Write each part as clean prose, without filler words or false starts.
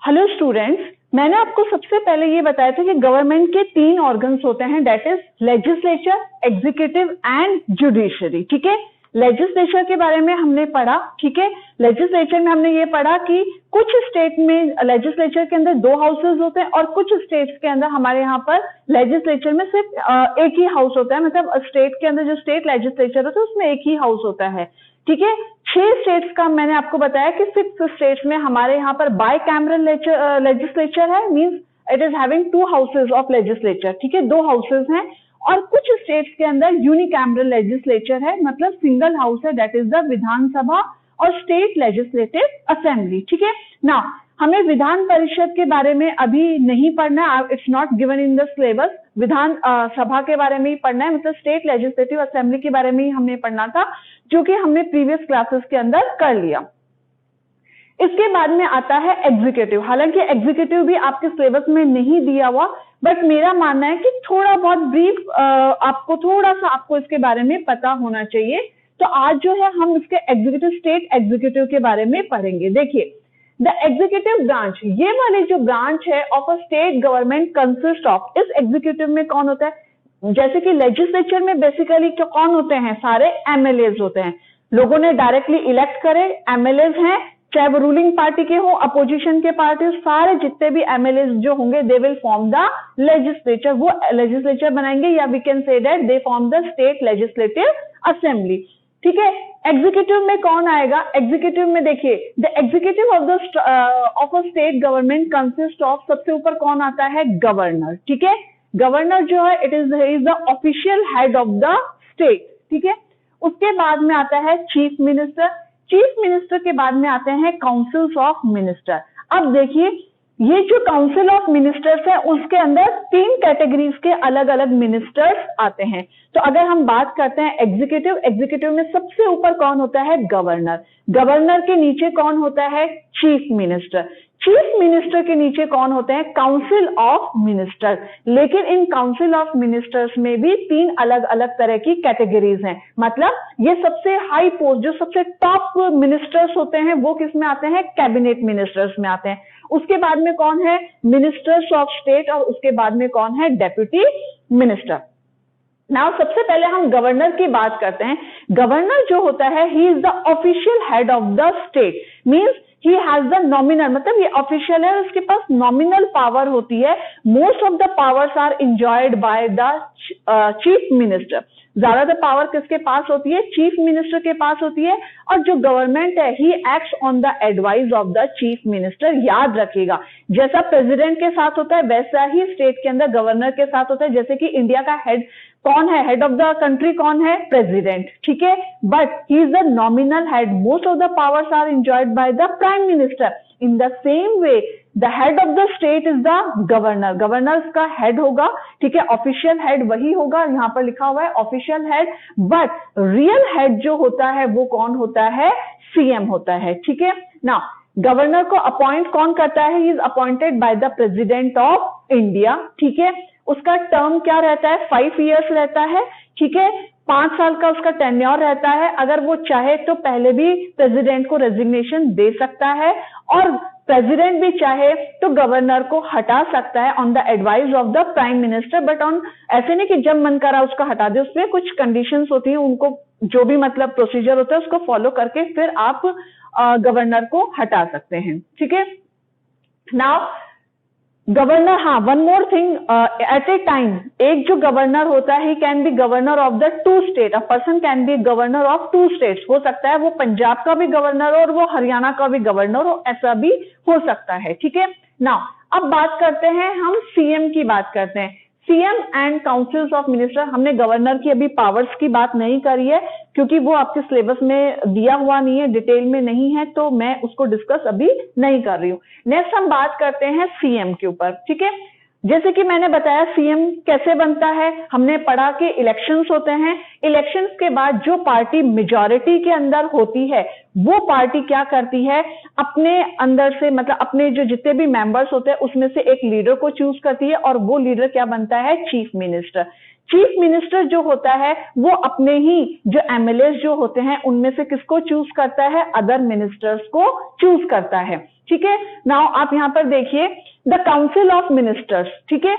Hello students, मैंने आपको सबसे पहले ये बताया था कि गवर्नमेंट के 3 ऑर्गन्स होते हैं, that is legislature, executive and judiciary. ठीक है, लेजिस्लेचर के बारे में हमने पढ़ा। ठीक है, लेजिस्लेचर में हमने ये पढ़ा कि कुछ स्टेट में लेजिस्लेचर के अंदर 2 हाउसेज होते हैं और कुछ स्टेट्स के अंदर हमारे यहाँ पर लेजिस्लेचर में सिर्फ एक ही हाउस होता है। मतलब स्टेट के अंदर जो स्टेट लेजिस्लेचर होता है उसमें एक ही हाउस होता है। ठीक है, 6 स्टेट्स का मैंने आपको बताया कि 6 स्टेट्स में हमारे यहाँ पर बाई कैमरल लेजिस्लेचर है, means it is having 2 houses of legislature. ठीक है, 2 हाउसेज हैं। और कुछ स्टेट्स के अंदर यूनिकैमरल लेजिस्लेचर है, मतलब सिंगल हाउस है, दैट इज द विधानसभा और स्टेट लेजिस्लेटिव असेंबली। ठीक है ना, हमें विधान परिषद के बारे में अभी नहीं पढ़ना है, it's not given in the syllabus. Vidhan Sabha के बारे में ही पढ़ना है, मतलब स्टेट लेजिस्लेटिव असेंबली के बारे में ही हमने पढ़ना था, जो कि हमने प्रीवियस क्लासेस के अंदर कर लिया। इसके बाद में आता है एग्जीक्यूटिव। हालांकि एग्जीक्यूटिव भी आपके सिलेबस में नहीं दिया हुआ, बट मेरा मानना है कि थोड़ा बहुत ब्रीफ आपको इसके बारे में पता होना चाहिए। तो आज जो है हम इसके एग्जीक्यूटिव, स्टेट एग्जीक्यूटिव के बारे में पढ़ेंगे। देखिए, द एग्जीक्यूटिव ब्रांच, ये वाली जो ब्रांच है of a state government consist of, इस एग्जीक्यूटिव में कौन होता है? जैसे कि लेजिस्लेचर में बेसिकली कौन होते हैं? सारे एमएलएज होते हैं। लोगों ने डायरेक्टली इलेक्ट करे, एमएलएज हैं, चाहे वो रूलिंग पार्टी के हो, अपोजिशन के पार्टी, सारे जितने भी एमएलएज जो होंगे they will form the legislature. वो लेजिस्लेचर बनाएंगे, या we can say that they form the state legislative assembly. ठीक है, एग्जीक्यूटिव में कौन आएगा? एग्जीक्यूटिव में देखिए, the executive of a state government consist of, सबसे ऊपर कौन आता है? गवर्नर। ठीक है, गवर्नर जो है it is the official head of the state. ठीक है, उसके बाद में आता है चीफ मिनिस्टर। चीफ मिनिस्टर के बाद में आते हैं काउंसिल्स ऑफ मिनिस्टर। अब देखिए, ये जो काउंसिल ऑफ मिनिस्टर्स है उसके अंदर 3 कैटेगरीज के अलग अलग मिनिस्टर्स आते हैं। तो अगर हम बात करते हैं एग्जीक्यूटिव, एग्जीक्यूटिव में सबसे ऊपर कौन होता है? गवर्नर। गवर्नर के नीचे कौन होता है? Chief minister. चीफ मिनिस्टर के नीचे कौन होते हैं? Council of minister. लेकिन इन काउंसिल ऑफ मिनिस्टर्स में भी 3 अलग अलग तरह की कैटेगरीज हैं। मतलब ये सबसे हाई पोस्ट, जो सबसे टॉप मिनिस्टर्स होते हैं, वो किस में आते हैं? कैबिनेट मिनिस्टर्स में आते हैं। उसके बाद में कौन है? मिनिस्टर्स ऑफ स्टेट, और उसके बाद में कौन है? Deputy minister. नाउ सबसे पहले हम गवर्नर की बात करते हैं। गवर्नर जो होता है, ही is the official head of the state, means he has the nominal, मतलब ये ऑफिशियल है, उसके पास नॉमिनल पावर होती है। Most of the powers are enjoyed by the chief minister. ज्यादातर पावर किसके पास होती है? चीफ मिनिस्टर के पास होती है। और जो गवर्नमेंट है, he acts on the advice of the chief minister. याद रखिएगा, जैसा प्रेसिडेंट के साथ होता है वैसा ही स्टेट के अंदर गवर्नर के साथ होता है। जैसे कि इंडिया का हेड कौन है? हेड ऑफ द कंट्री कौन है? प्रेसिडेंट। ठीक है, but he is the nominal head, most of the powers are enjoyed by the prime minister. In the same way the head of the state is the governor. Governor का head होगा, ठीक है, official head वही होगा, यहां पर लिखा हुआ है official head, but real head जो होता है वो कौन होता है? सीएम होता है। ठीक है ना, गवर्नर को अपॉइंट कौन करता है? He is appointed by the president of India. ठीक है, उसका टर्म क्या रहता है? 5 इयर्स रहता है। ठीक है, 5 साल का उसका टेन्योर रहता है। अगर वो चाहे तो पहले भी प्रेसिडेंट को रेजिग्नेशन दे सकता है, और प्रेसिडेंट भी चाहे तो गवर्नर को हटा सकता है on the advice of the prime minister. But on ऐसे नहीं कि जब मन करा उसको हटा दे, उसमें कुछ कंडीशंस होती हैं, उनको जो भी मतलब प्रोसीजर होता है उसको फॉलो करके फिर आप गवर्नर को हटा सकते हैं। ठीक है, नाउ गवर्नर, हाँ, one more thing, at a time एक जो गवर्नर होता है, he can be governor of the 2 state. A person can be governor of 2 states. हो सकता है वो पंजाब का भी गवर्नर हो और वो हरियाणा का भी गवर्नर हो, ऐसा भी हो सकता है। ठीक है, नाउ अब बात करते हैं हम सीएम की बात करते हैं। CM and councils of minister. हमने गवर्नर की अभी पावर्स की बात नहीं करी है, क्योंकि वो आपके सिलेबस में दिया हुआ नहीं है, डिटेल में नहीं है, तो मैं उसको डिस्कस अभी नहीं कर रही हूं। नेक्स्ट हम बात करते हैं सीएम के ऊपर। ठीक है, जैसे कि मैंने बताया सीएम कैसे बनता है, हमने पढ़ा कि इलेक्शंस होते हैं, इलेक्शंस के बाद जो पार्टी मेजॉरिटी के अंदर होती है वो पार्टी क्या करती है, अपने अंदर से मतलब अपने जो जितने भी मेंबर्स होते हैं उसमें से एक लीडर को चूज करती है और वो लीडर क्या बनता है, चीफ मिनिस्टर। चीफ मिनिस्टर जो होता है वो अपने ही जो एमएलए जो होते हैं उनमें से किसको चूज करता है, अदर मिनिस्टर्स को चूज करता है। ठीक है, नाउ आप यहां पर देखिए द काउंसिल ऑफ मिनिस्टर्स। ठीक है,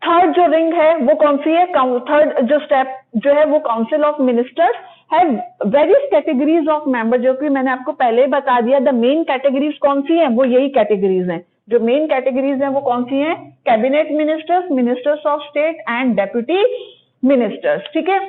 थर्ड जो रिंग है वो कौन सी है, थर्ड जो स्टेप जो है वो काउंसिल ऑफ मिनिस्टर्स है वेरियस कैटेगरीज ऑफ मेंबर, जो कि मैंने आपको पहले ही बता दिया। द मेन कैटेगरीज कौन सी है, वो यही कैटेगरीज हैं। जो मेन कैटेगरीज हैं वो कौन सी हैं, cabinet ministers, ministers of state and deputy ministers. ठीक है,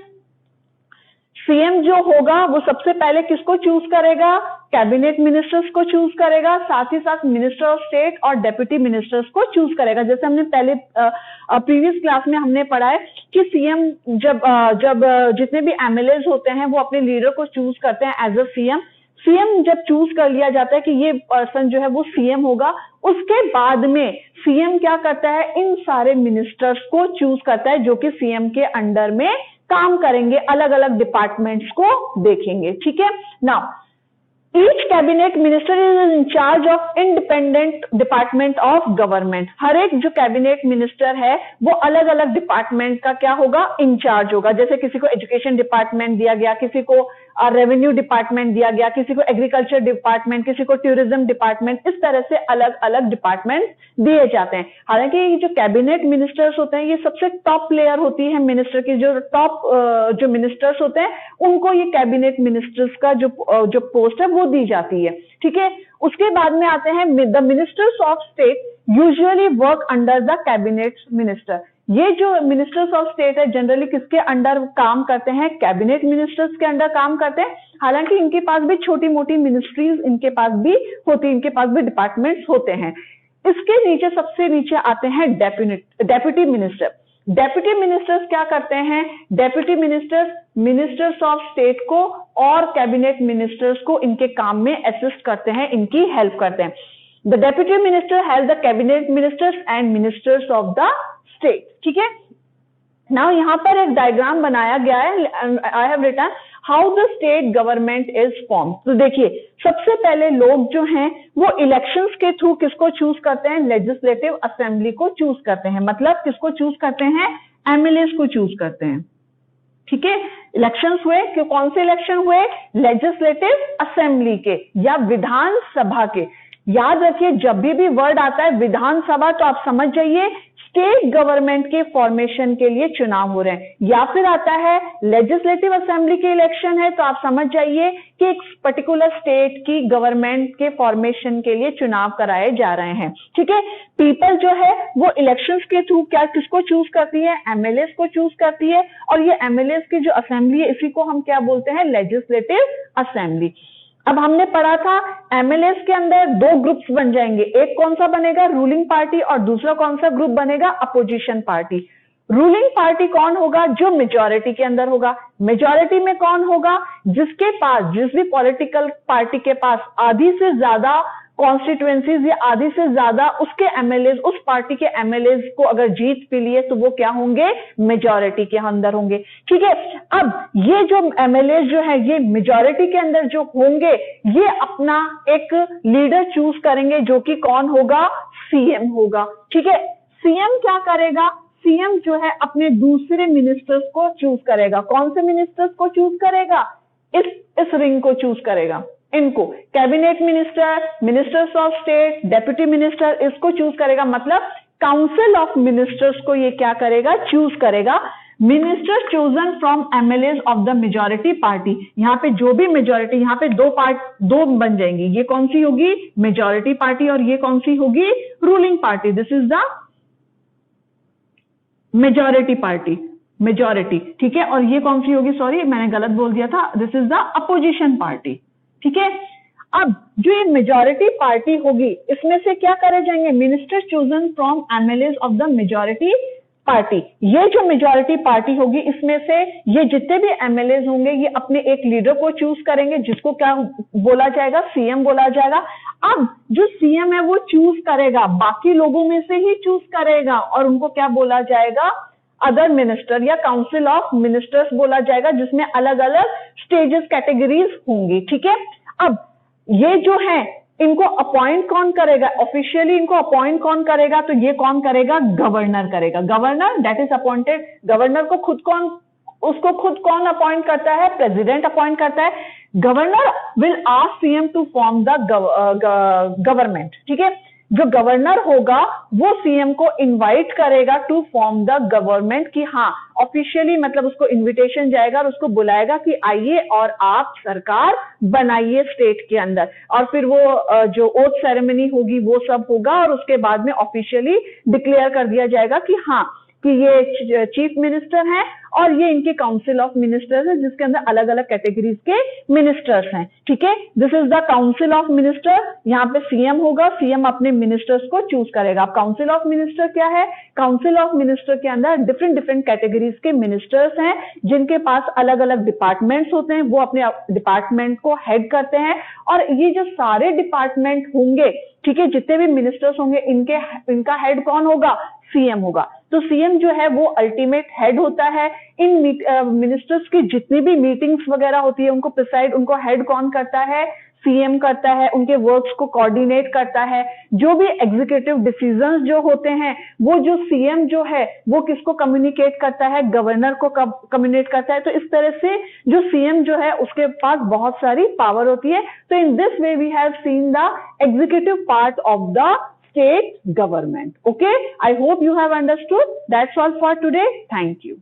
सीएम जो होगा वो सबसे पहले किसको चूज करेगा, कैबिनेट मिनिस्टर्स को चूज करेगा, साथ ही साथ मिनिस्टर ऑफ स्टेट और डेप्यूटी मिनिस्टर्स को चूज करेगा। जैसे हमने पहले प्रीवियस क्लास में हमने पढ़ा है कि सीएम जब जितने भी एमएलए होते हैं वो अपने लीडर को चूज करते हैं एज अ सीएम। सीएम जब चूज कर लिया जाता है कि ये पर्सन जो है वो सीएम होगा, उसके बाद में सीएम क्या करता है, इन सारे मिनिस्टर्स को चूज करता है जो कि सीएम के अंडर में काम करेंगे, अलग अलग डिपार्टमेंट्स को देखेंगे। ठीक है, now each cabinet minister is in charge of independent department of government. हर एक जो कैबिनेट मिनिस्टर है वो अलग अलग डिपार्टमेंट का क्या होगा, इंचार्ज होगा। जैसे किसी को एजुकेशन डिपार्टमेंट दिया गया, किसी को रेवेन्यू डिपार्टमेंट दिया गया, किसी को एग्रीकल्चर डिपार्टमेंट, किसी को टूरिज्म डिपार्टमेंट, इस तरह से अलग अलग डिपार्टमेंट दिए जाते हैं। हालांकि ये जो कैबिनेट मिनिस्टर्स होते हैं ये सबसे टॉप लेयर होती है मिनिस्टर की, जो टॉप जो मिनिस्टर्स होते हैं उनको ये कैबिनेट मिनिस्टर्स का जो पोस्ट है वो दी जाती है। ठीक है, उसके बाद में आते हैं the ministers of state usually work under the cabinet minister. ये जो मिनिस्टर्स ऑफ स्टेट है जनरली किसके अंडर काम करते हैं, कैबिनेट मिनिस्टर्स के अंडर काम करते हैं। हालांकि इनके पास भी छोटी मोटी मिनिस्ट्रीज इनके पास भी होती है, इनके पास भी डिपार्टमेंट्स होते हैं। इसके नीचे सबसे नीचे आते हैं डेप्यूटी मिनिस्टर। डेप्यूटी मिनिस्टर्स क्या करते हैं, deputy ministers ministers of state को और कैबिनेट मिनिस्टर्स को इनके काम में असिस्ट करते हैं, इनकी हेल्प करते हैं। The deputy minister help the cabinet ministers and ministers of the state. ठीक है, नाउ यहां पर एक डायग्राम बनाया गया है, I have written how the state government is form. तो देखिए सबसे पहले लोग जो हैं वो इलेक्शंस के थ्रू किसको चूज करते हैं, लेजिस्लेटिव असेंबली को चूज करते हैं। मतलब किसको चूज करते हैं, एमएलए को चूज करते हैं। ठीक है, इलेक्शंस हुए, क्यों कौन से इलेक्शन हुए, लेजिस्लेटिव असेंबली के या विधानसभा के। याद रखिए जब भी वर्ड आता है विधानसभा तो आप समझ जाइए स्टेट गवर्नमेंट के फॉर्मेशन के लिए चुनाव हो रहे हैं, या फिर आता है लेजिस्लेटिव असेंबली के इलेक्शन है तो आप समझ जाइए कि एक पर्टिकुलर स्टेट की गवर्नमेंट के फॉर्मेशन के लिए चुनाव कराए जा रहे हैं। ठीक है, पीपल जो है वो इलेक्शंस के थ्रू क्या किसको चूज करती है, एमएलए को चूज करती है, और ये एमएलए की जो असेंबली है इसी को हम क्या बोलते हैं, लेजिस्लेटिव असेंबली। अब हमने पढ़ा था एमएलए के अंदर दो ग्रुप्स बन जाएंगे, एक कौन सा बनेगा, रूलिंग पार्टी, और दूसरा कौन सा ग्रुप बनेगा, अपोजिशन पार्टी। रूलिंग पार्टी कौन होगा, जो मेजॉरिटी के अंदर होगा। मेजॉरिटी में कौन होगा, जिसके पास, जिस भी पॉलिटिकल पार्टी के पास आधी से ज्यादा कॉन्स्टिट्यूएंसीज या आधी से ज्यादा उसके एमएलए, उस पार्टी के एमएलए को अगर जीत पी लिए तो वो क्या होंगे, मेजॉरिटी के अंदर होंगे। ठीक है, अब ये जो एमएलए जो है ये मेजॉरिटी के अंदर जो होंगे ये अपना एक लीडर चूज करेंगे जो कि कौन होगा, सीएम होगा। ठीक है, सीएम क्या करेगा, सीएम जो है अपने दूसरे मिनिस्टर्स को चूज करेगा। कौन से मिनिस्टर्स को चूज करेगा, इस रिंग को चूज करेगा, इनको cabinet minister, ministers of state, deputy minister, इसको चूज करेगा। मतलब काउंसिल ऑफ मिनिस्टर्स को ये क्या करेगा, चूज करेगा। Minister chosen from MLA of the majority party. यहाँ पे जो भी मेजॉरिटी, यहाँ पे दो बन जाएंगी, ये कौन सी होगी, मेजॉरिटी पार्टी, और ये कौन सी होगी, ruling party. This is the majority party, majority. ठीक है, और ये कौन सी होगी, सॉरी मैंने गलत बोल दिया था, this is the opposition party. ठीक है, अब जो ये मेजॉरिटी पार्टी होगी इसमें से क्या करे जाएंगे, minister chosen from MLA of the majority party. ये जो मेजॉरिटी पार्टी होगी इसमें से ये जितने भी एमएलए होंगे ये अपने एक लीडर को चूज करेंगे जिसको क्या बोला जाएगा, सीएम बोला जाएगा। अब जो सीएम है वो चूज करेगा, बाकी लोगों में से ही चूज करेगा, और उनको क्या बोला जाएगा, अदर मिनिस्टर या काउंसिल ऑफ मिनिस्टर्स बोला जाएगा, जिसमें अलग अलग स्टेजेस कैटेगरीज होंगी। ठीक है, अब ये जो है इनको अपॉइंट कौन करेगा, ऑफिशियली इनको अपॉइंट कौन करेगा, तो ये कौन करेगा, गवर्नर करेगा। Governor that is appointed, governor को खुद कौन अपॉइंट करता है, प्रेसिडेंट अपॉइंट करता है। Governor will ask CM to form the government. ठीक है, जो गवर्नर होगा वो सीएम को इनवाइट करेगा टू फॉर्म द गवर्नमेंट, कि हाँ ऑफिशियली मतलब उसको इनविटेशन जाएगा और उसको बुलाएगा कि आइए और आप सरकार बनाइए स्टेट के अंदर, और फिर वो जो ओथ सेरेमनी होगी वो सब होगा, और उसके बाद में ऑफिशियली डिक्लेयर कर दिया जाएगा कि हाँ कि ये चीफ मिनिस्टर हैं और ये इनके काउंसिल ऑफ मिनिस्टर्स है, जिसके अंदर अलग अलग कैटेगरीज के मिनिस्टर्स हैं। ठीक है, this is the council of minister. यहाँ पे सीएम होगा, सीएम अपने मिनिस्टर्स को चूज करेगा। अब काउंसिल ऑफ मिनिस्टर क्या है, काउंसिल ऑफ मिनिस्टर के अंदर डिफरेंट डिफरेंट कैटेगरीज के मिनिस्टर्स हैं, जिनके पास अलग अलग डिपार्टमेंट्स होते हैं, वो अपने डिपार्टमेंट को हेड करते हैं, और ये जो सारे डिपार्टमेंट होंगे, ठीक है, जितने भी मिनिस्टर्स होंगे इनका हेड कौन होगा, सीएम होगा। तो सीएम जो है वो अल्टीमेट हेड होता है। इन मिनिस्टर्स की जितनी भी मीटिंग्स वगैरह होती है उनको प्रिसाइड, उनको हेड कौन करता है, सीएम करता है, उनके वर्क्स को कोऑर्डिनेट करता है। जो भी एग्जीक्यूटिव डिसीजंस जो होते हैं वो जो सीएम जो है वो किसको कम्युनिकेट करता है, गवर्नर को कम्युनिकेट करता है। तो इस तरह से जो सीएम जो है उसके पास बहुत सारी पावर होती है। तो in this way we have seen the executive part of the state government. Okay, I hope you have understood. That's all for today. Thank you.